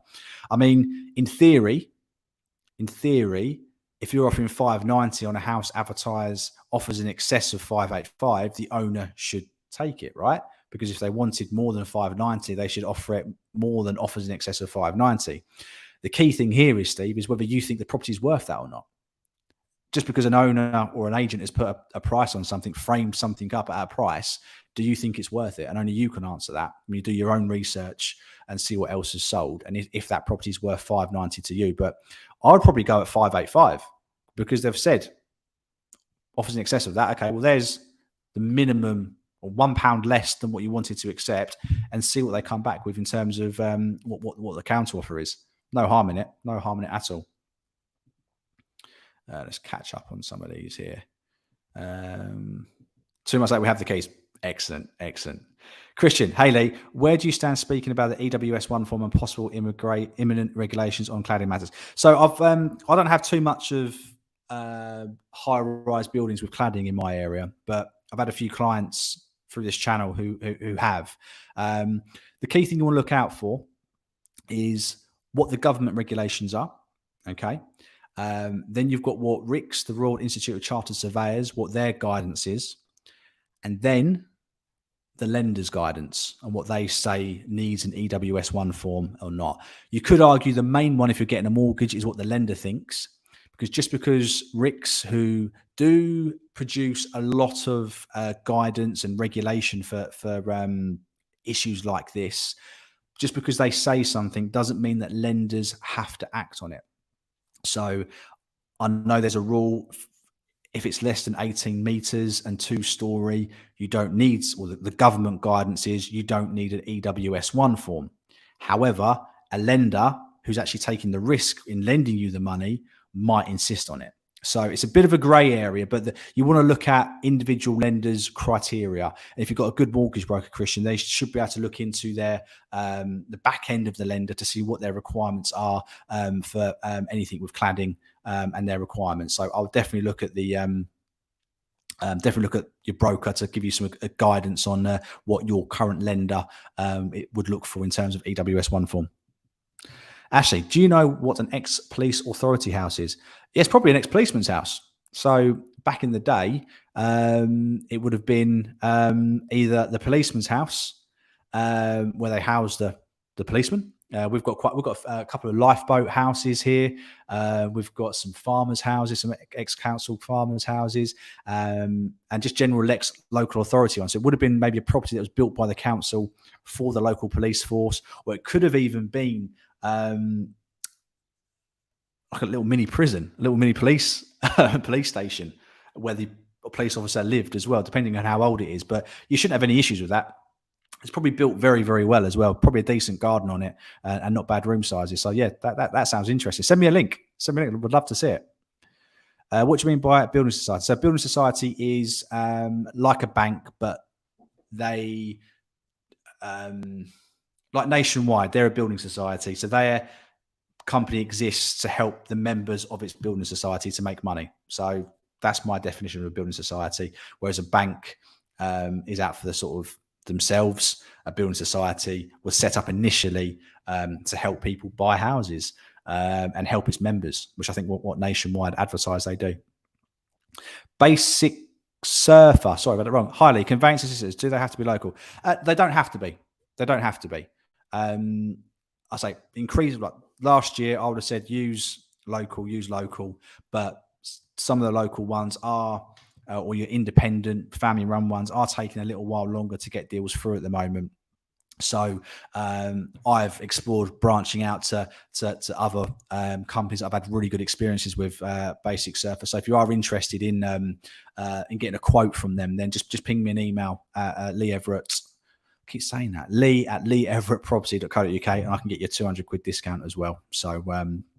I mean, in theory, if you're offering 590 on a house advertised offers in excess of 585, the owner should take it, right? Because if they wanted more than 590, they should offer it more than offers in excess of 590. The key thing here is, Steve, is whether you think the property is worth that or not. Just because an owner or an agent has put a price on something, framed something up at a price, do you think it's worth it? And only you can answer that. When you do your own research and see what else is sold, and if that property is worth 590 to you. But I would probably go at 585, because they've said offers in excess of that. Okay, well, there's the minimum, or £1 less than what you wanted to accept, and see what they come back with in terms of what the counter offer is. No harm in it. No harm in it at all. Let's catch up on some of these here. 2 months later, we have the keys. Excellent. Christian, hey Lee, where do you stand speaking about the EWS1 form and possible imminent regulations on cladding matters? So I don't have too much of high-rise buildings with cladding in my area, but I've had a few clients through this channel who have. The key thing you want to look out for is what the government regulations are. Okay. Then you've got what RICS, the Royal Institute of Chartered Surveyors, what their guidance is, and then the lender's guidance and what they say needs an EWS1 form or not. You could argue the main one, if you're getting a mortgage, is what the lender thinks, because just because RICS, who do produce a lot of guidance and regulation for issues like this, just because they say something doesn't mean that lenders have to act on it. So I know there's a rule, if it's less than 18 meters and 2-story, you don't need, or the government guidance is you don't need an EWS1 form. However, a lender who's actually taking the risk in lending you the money might insist on it. So it's a bit of a grey area, but you want to look at individual lenders' criteria. And if you've got a good mortgage broker, Christian, they should be able to look into their the back end of the lender to see what their requirements are for anything with cladding and their requirements. So I'll definitely look at the definitely look at your broker to give you some guidance on what your current lender it would look for in terms of EWS1 form. Ashley, do you know what an ex-police authority house is? Yeah, it's probably an ex-policeman's house. So back in the day, it would have been either the policeman's house where they housed the policeman. We've got a couple of lifeboat houses here. We've got some farmers' houses, some ex-council farmers' houses, and just general local authority ones. So it would have been maybe a property that was built by the council for the local police force, or it could have even been like a little mini prison, a little mini police station where the police officer lived as well, depending on how old it is. But you shouldn't have any issues with that. It's probably built very, very well as well. Probably a decent garden on it and not bad room sizes. So yeah, that sounds interesting. Send me a link. Would love to see it. What do you mean by building society? So building society is like a bank, but they like Nationwide, they're a building society. So their company exists to help the members of its building society to make money. So that's my definition of a building society. Whereas a bank is out for the sort of themselves. A building society was set up initially to help people buy houses. and help its members, which I think what Nationwide advertise they do. Basic Surfer, sorry about that wrong. Highly conveyance assistants, do they have to be local? They don't have to be. They don't have to be. I say increase. Like last year, I would have said use local, but some of the local ones are, or your independent family-run ones are taking a little while longer to get deals through at the moment. So I've explored branching out to other companies that I've had really good experiences with Basic Surfer. So if you are interested in getting a quote from them, then just ping me an email at Lee Everett. I keep saying that, Lee at leeeverettproperty.co.uk, and I can get you a 200 quid discount as well. So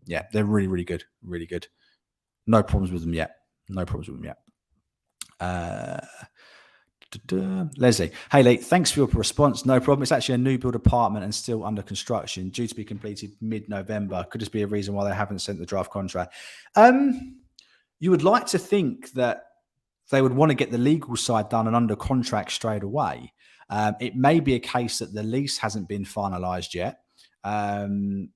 yeah, they're really, really good. Really good. No problems with them yet. Leslie, hey Lee, thanks for your response. No problem. It's actually a new build apartment and still under construction, due to be completed mid-November. Could this be a reason why they haven't sent the draft contract? You would like to think that they would want to get the legal side done and under contract straight away. It may be a case that the lease hasn't been finalised yet. The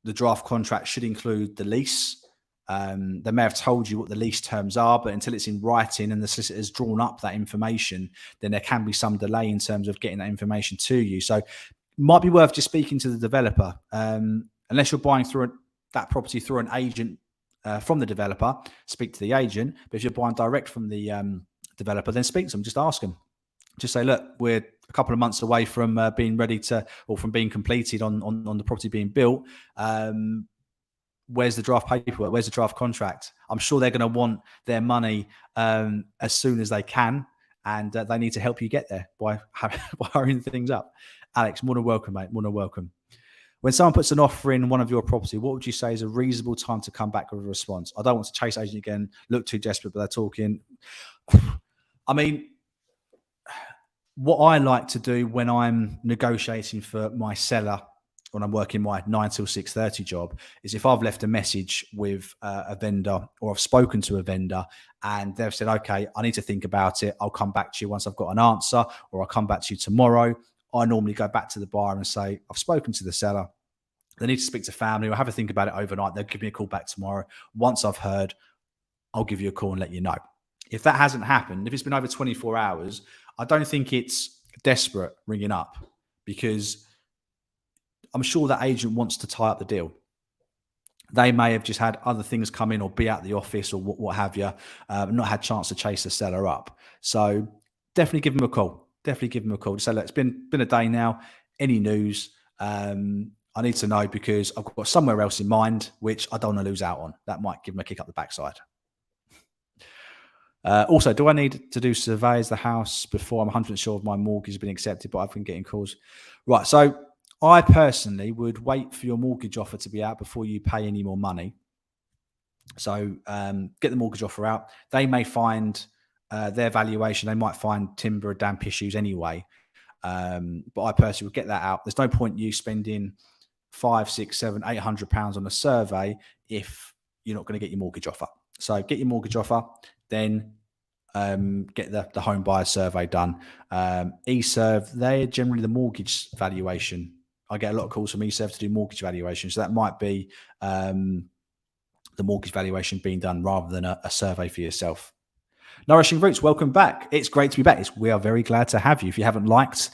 draft contract should include the lease. They may have told you what the lease terms are, but until it's in writing and the solicitor's drawn up that information, then there can be some delay in terms of getting that information to you. So it might be worth just speaking to the developer. Unless you're buying that property through an agent from the developer, speak to the agent. But if you're buying direct from the developer, then speak to them. Just ask them. Just say, look, we're a couple of months away from being ready to, or from being completed on the property being built. Where's the draft paperwork? Where's the draft contract? I'm sure they're going to want their money as soon as they can, and they need to help you get there by hurrying things up. Alex, more than welcome, mate. More than welcome. When someone puts an offer in one of your property, what would you say is a reasonable time to come back with a response? I don't want to chase agent again, look too desperate, but they're talking. I mean, what I like to do when I'm negotiating for my seller, when I'm working my 9 till 6:30 job, is if I've left a message with a vendor, or I've spoken to a vendor and they've said, okay, I need to think about it, I'll come back to you once I've got an answer, or I'll come back to you tomorrow. I normally go back to the buyer and say, I've spoken to the seller. They need to speak to family or have a think about it overnight. They'll give me a call back tomorrow. Once I've heard, I'll give you a call and let you know. If that hasn't happened, if it's been over 24 hours, I don't think it's desperate ringing up, because I'm sure that agent wants to tie up the deal. They may have just had other things come in or be out of the office or what have you, not had a chance to chase the seller up. So definitely give them a call. Definitely give them a call. Just say, look, it's been a day now. Any news? I need to know, because I've got somewhere else in mind, which I don't want to lose out on. That might give them a kick up the backside. Also, do I need to do surveys the house before I'm 100% sure if my mortgage has been accepted? But I've been getting calls. Right. So I personally would wait for your mortgage offer to be out before you pay any more money. So get the mortgage offer out. They may find their valuation. They might find timber or damp issues anyway. But I personally would get that out. There's no point you spending £500, £600, £700, £800 on a survey if you're not going to get your mortgage offer. So get your mortgage offer, then get the home buyer survey done. eServe, they're generally the mortgage valuation. I get a lot of calls from eServe to do mortgage valuation. So that might be the mortgage valuation being done rather than a survey for yourself. Nourishing Roots, welcome back. It's great to be back. We are very glad to have you. If you haven't liked,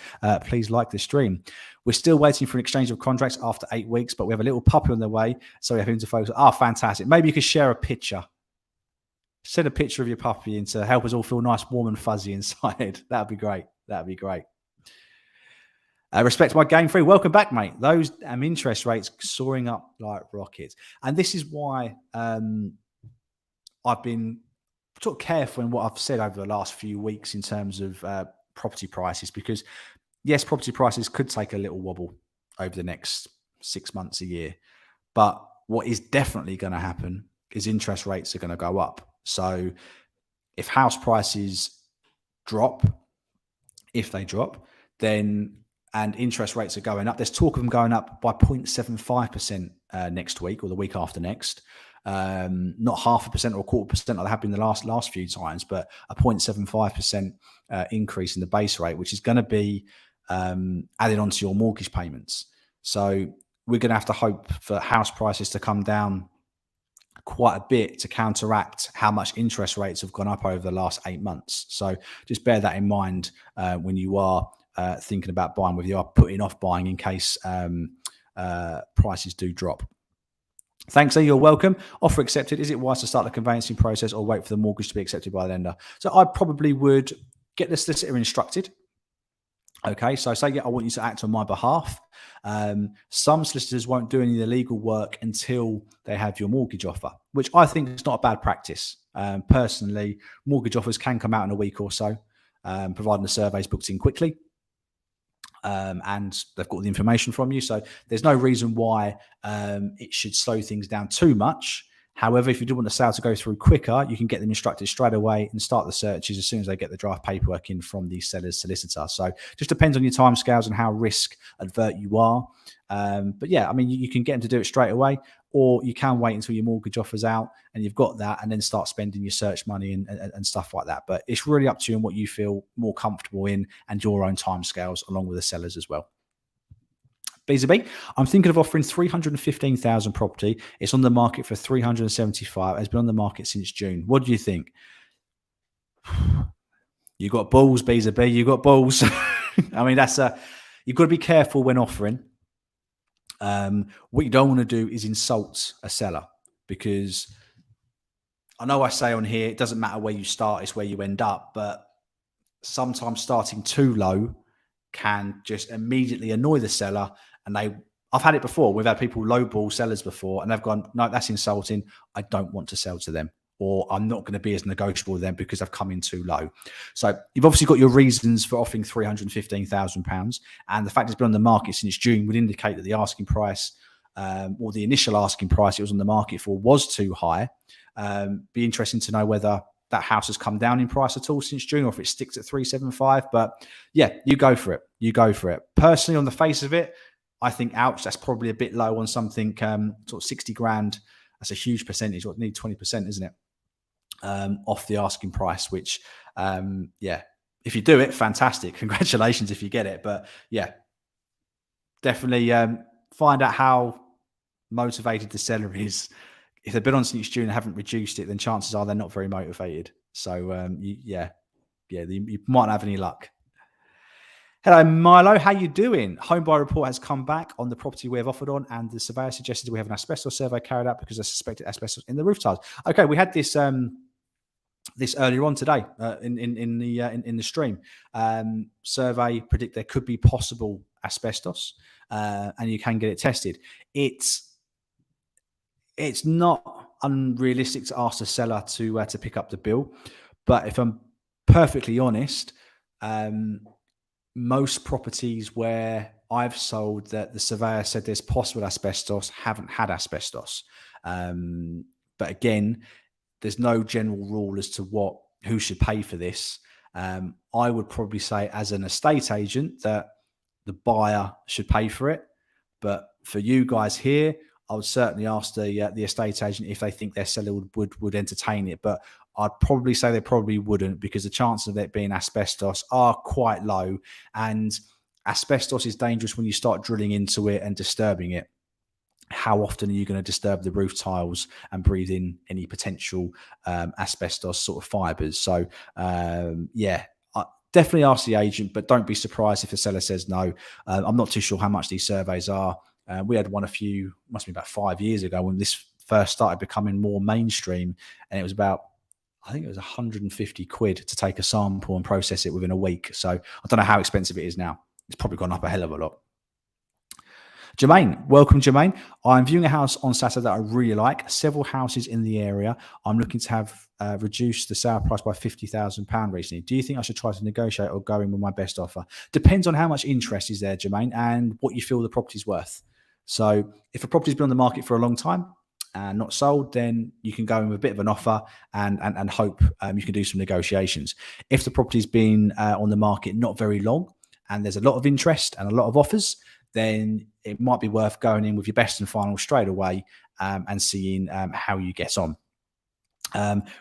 please like the stream. We're still waiting for an exchange of contracts after 8 weeks, but we have a little puppy on the way, so we have him to focus. Fantastic. Maybe you could share a picture. Send a picture of your puppy in to help us all feel nice, warm and fuzzy inside. That'd be great. That'd be great. Respect my game free. Welcome back, mate. Those interest rates soaring up like rockets. And this is why I've been sort of careful in what I've said over the last few weeks in terms of property prices, because yes, property prices could take a little wobble over the next 6 months, a year. But what is definitely going to happen is interest rates are going to go up. So if house prices drop, if they drop, then, and interest rates are going up, there's talk of them going up by 0.75% next week or the week after next. Not 0.5% or 0.25% like they have been the last few times, but a 0.75% increase in the base rate, which is going to be added onto your mortgage payments. So we're going to have to hope for house prices to come down quite a bit to counteract how much interest rates have gone up over the last 8 months. So just bear that in mind when you are thinking about buying, whether you are putting off buying in case prices do drop. Thanks, you're welcome. Offer accepted. Is it wise to start the conveyancing process or wait for the mortgage to be accepted by the lender? So I probably would get the solicitor instructed. Okay, so say, yeah, I want you to act on my behalf. Some solicitors won't do any of the legal work until they have your mortgage offer, which I think is not a bad practice. Personally, mortgage offers can come out in a week or so, providing the survey's booked in quickly. And they've got the information from you. So there's no reason why it should slow things down too much. However, if you do want the sale to go through quicker, you can get them instructed straight away and start the searches as soon as they get the draft paperwork in from the seller's solicitor. So just depends on your timescales and how risk advert you are. But yeah, I mean, you can get them to do it straight away, or you can wait until your mortgage offer's out and you've got that and then start spending your search money and stuff like that. But it's really up to you and what you feel more comfortable in and your own timescales along with the sellers as well. B2B, I'm thinking of offering 315,000 property. It's on the market for 375. It's been on the market since June. What do you think? You got balls, B2B. You got balls. I mean, you've got to be careful when offering. What you don't want to do is insult a seller, because I know I say on here, it doesn't matter where you start, it's where you end up. But sometimes starting too low can just immediately annoy the seller. And I've had it before. We've had people lowball sellers before and they've gone, no, that's insulting. I don't want to sell to them, or I'm not going to be as negotiable with them because I've come in too low. So you've obviously got your reasons for offering £315,000. And the fact it's been on the market since June would indicate that the asking price or the initial asking price it was on the market for was too high. Be interesting to know whether that house has come down in price at all since June, or if it sticks at 375. But yeah, you go for it. You go for it. Personally, on the face of it, I think, ouch, that's probably a bit low on something sort of 60 grand. That's a huge percentage. What need 20%, isn't it? Off the asking price, which, yeah, if you do it, fantastic. Congratulations if you get it. But yeah, definitely find out how motivated the seller is. If they've been on since June and haven't reduced it, then chances are they're not very motivated. So you might not have any luck. Hello, Milo. How you doing? Home buyer report has come back on the property we have offered on, and the surveyor suggested we have an asbestos survey carried out because I suspected asbestos in the roof tiles. Okay, we had this this earlier on today in the stream. Survey predict there could be possible asbestos, and you can get it tested. It's not unrealistic to ask the seller to pick up the bill, but if I'm perfectly honest, most properties where I've sold that the surveyor said there's possible asbestos haven't had asbestos. But again, there's no general rule as to who should pay for this. I would probably say as an estate agent that the buyer should pay for it. But for you guys here, I would certainly ask the estate agent if they think their seller would entertain it. But I'd probably say they probably wouldn't, because the chances of it being asbestos are quite low. And asbestos is dangerous when you start drilling into it and disturbing it. How often are you going to disturb the roof tiles and breathe in any potential asbestos sort of fibers? So, yeah, definitely ask the agent, but don't be surprised if the seller says no. I'm not too sure how much these surveys are. We had one must be about 5 years ago when this first started becoming more mainstream, and it was about, I think it was 150 quid to take a sample and process it within a week. So I don't know how expensive it is now. It's probably gone up a hell of a lot. Jermaine, welcome, Jermaine. I'm viewing a house on Saturday that I really like. Several houses in the area. I'm looking to have reduced the sale price by £50,000 recently. Do you think I should try to negotiate or go in with my best offer? Depends on how much interest is there, Jermaine, and what you feel the property's worth. So if a property's been on the market for a long time and not sold, then you can go in with a bit of an offer and hope you can do some negotiations. If the property's been on the market not very long and there's a lot of interest and a lot of offers, then it might be worth going in with your best and final straight away and seeing how you get on.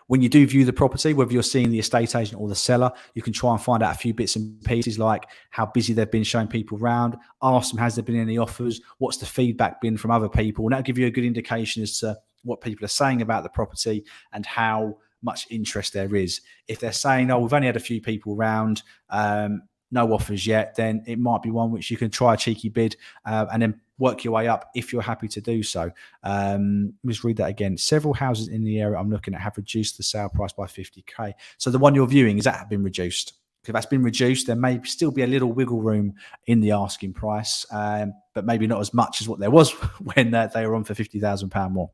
When you do view the property, whether you're seeing the estate agent or the seller, you can try and find out a few bits and pieces like how busy they've been showing people around. Ask them, has there been any offers? What's the feedback been from other people? And that'll give you a good indication as to what people are saying about the property and how much interest there is. If they're saying, oh, we've only had a few people around, no offers yet, then it might be one which you can try a cheeky bid and then work your way up if you're happy to do so. Let me just read that again. Several houses in the area I'm looking at have reduced the sale price by 50k. So the one you're viewing, is that been reduced? If that's been reduced, there may still be a little wiggle room in the asking price, but maybe not as much as what there was when they were on for £50,000 more.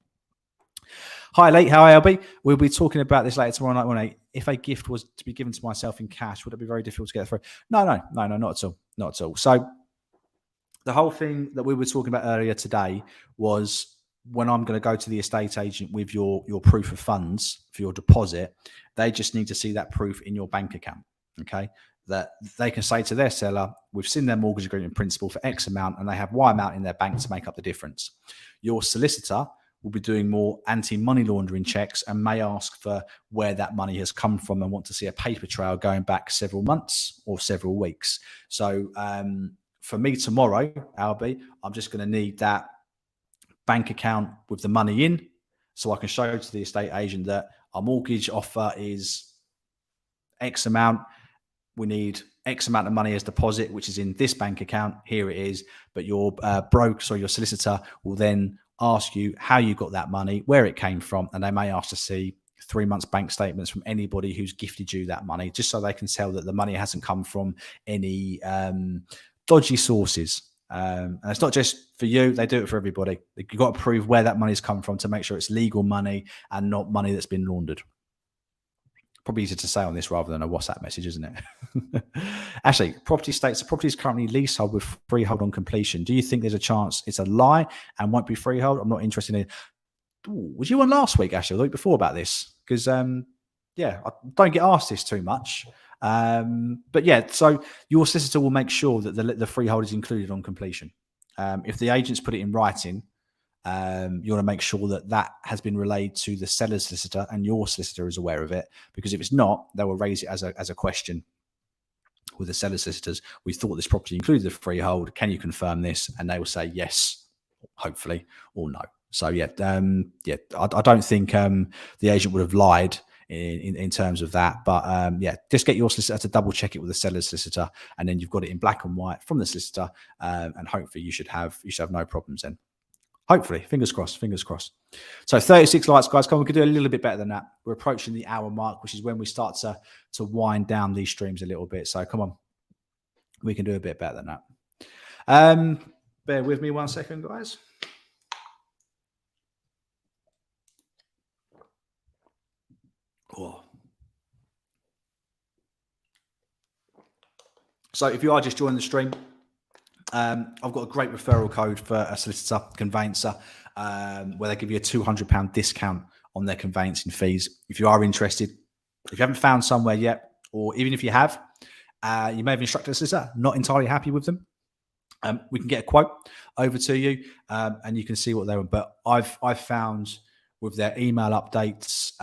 Hi, Late. How are you? We'll be talking about this later tomorrow night, won't we? If a gift was to be given to myself in cash, would it be very difficult to get through? No, not at all. Not at all. So the whole thing that we were talking about earlier today was when I'm going to go to the estate agent with your proof of funds for your deposit, they just need to see that proof in your bank account, okay? That they can say to their seller, we've seen their mortgage agreement in principle for X amount and they have Y amount in their bank to make up the difference. Your solicitor will be doing more anti-money laundering checks and may ask for where that money has come from and want to see a paper trail going back several months or several weeks. So for me tomorrow, Albie, I'm just going to need that bank account with the money in so I can show to the estate agent that our mortgage offer is X amount. We need X amount of money as deposit, which is in this bank account. Here it is. But your broker or your solicitor will then ask you how you got that money, where it came from, and they may ask to see 3 months bank statements from anybody who's gifted you that money, just so they can tell that the money hasn't come from any dodgy sources. And it's not just for you, they do it for everybody. You've got to prove where that money's come from to make sure it's legal money and not money that's been laundered. Probably easier to say on this rather than a WhatsApp message, isn't it? Actually, property states the property is currently leasehold with freehold on completion. Do you think there's a chance it's a lie and won't be freehold? I'm not interested in it. Ooh, was you on last week, actually, the week before about this? Because, I don't get asked this too much. But yeah, so your solicitor will make sure that the freehold is included on completion. If the agents put it in writing, you want to make sure that that has been relayed to the seller's solicitor and your solicitor is aware of it, because if it's not, they will raise it as a question with the seller's solicitors. We thought this property included the freehold. Can you confirm this? And they will say yes, hopefully, or no. So I don't think the agent would have lied in terms of that, but just get your solicitor to double check it with the seller's solicitor, and then you've got it in black and white from the solicitor, and hopefully you should have no problems then. Hopefully, fingers crossed. So 36 likes, guys. Come on, we could do a little bit better than that. We're approaching the hour mark, which is when we start to wind down these streams a little bit. So come on, we can do a bit better than that. Bear with me 1 second, guys. Oh. So if you are just joining the stream, I've got a great referral code for a solicitor conveyancer where they give you a £200 discount on their conveyancing fees. If you are interested, if you haven't found somewhere yet, or even if you have, you may have instructed a solicitor, not entirely happy with them, we can get a quote over to you and you can see what they want. But I've found with their email updates,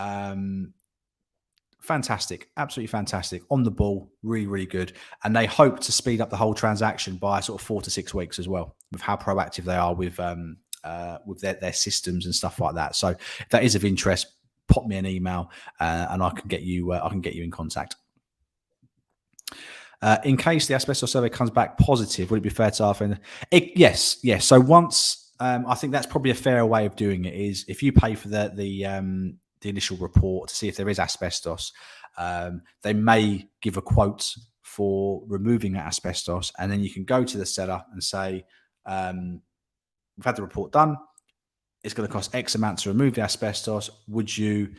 fantastic, absolutely fantastic, on the ball, really, really good. And they hope to speed up the whole transaction by sort of 4 to 6 weeks as well, with how proactive they are with their systems and stuff like that. So if that is of interest, pop me an email and I can get you in contact. In case the asbestos survey comes back positive, would it be fair to offer? Yes. So once, I think that's probably a fair way of doing it, is if you pay for the initial report to see if there is asbestos, they may give a quote for removing that asbestos, and then you can go to the seller and say, we've had the report done, it's going to cost X amount to remove the asbestos, would you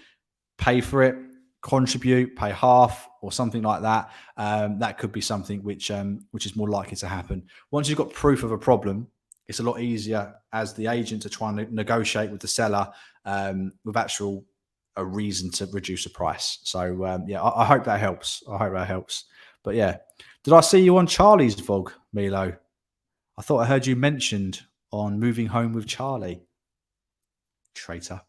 pay for it, contribute, pay half, or something like that? That could be something which is more likely to happen. Once you've got proof of a problem, it's a lot easier as the agent to try and negotiate with the seller with actual a reason to reduce the price. So I hope that helps. But yeah, did I see you on Charlie's vlog, Milo? I thought I heard you mentioned on moving home with Charlie. Traitor.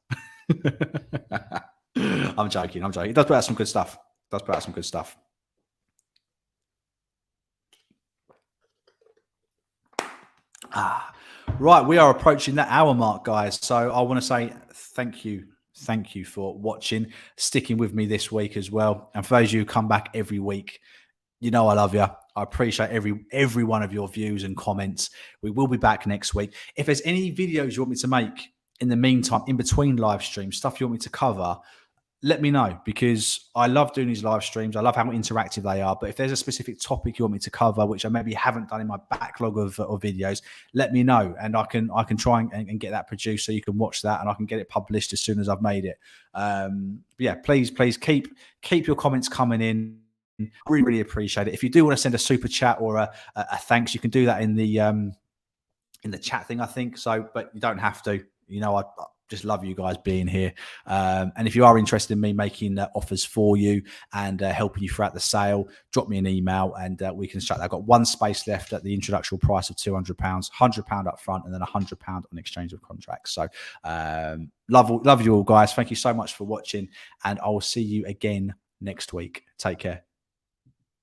I'm joking. I'm joking. It does put out some good stuff. Does put out some good stuff. Right, we are approaching that hour mark, guys. So I want to say thank you. Thank you for watching, sticking with me this week as well. And for those of you who come back every week, you know I love you. I appreciate every one of your views and comments. We will be back next week. If there's any videos you want me to make in the meantime, in between live streams, stuff you want me to cover, let me know, because I love doing these live streams. I love how interactive they are. But if there's a specific topic you want me to cover, which I maybe haven't done in my backlog of videos, let me know, and I can try and get that produced so you can watch that, and I can get it published as soon as I've made it. Yeah, please keep your comments coming in. Really appreciate it. If you do want to send a super chat or a thanks, you can do that in the chat thing, I think. So, but you don't have to. You know, I just love you guys being here. And if you are interested in me making offers for you and helping you throughout the sale, drop me an email and we can start. I've got one space left at the introductory price of £200, £100 up front, and then £100 on exchange of contracts. So love you all, guys. Thank you so much for watching, and I will see you again next week. Take care.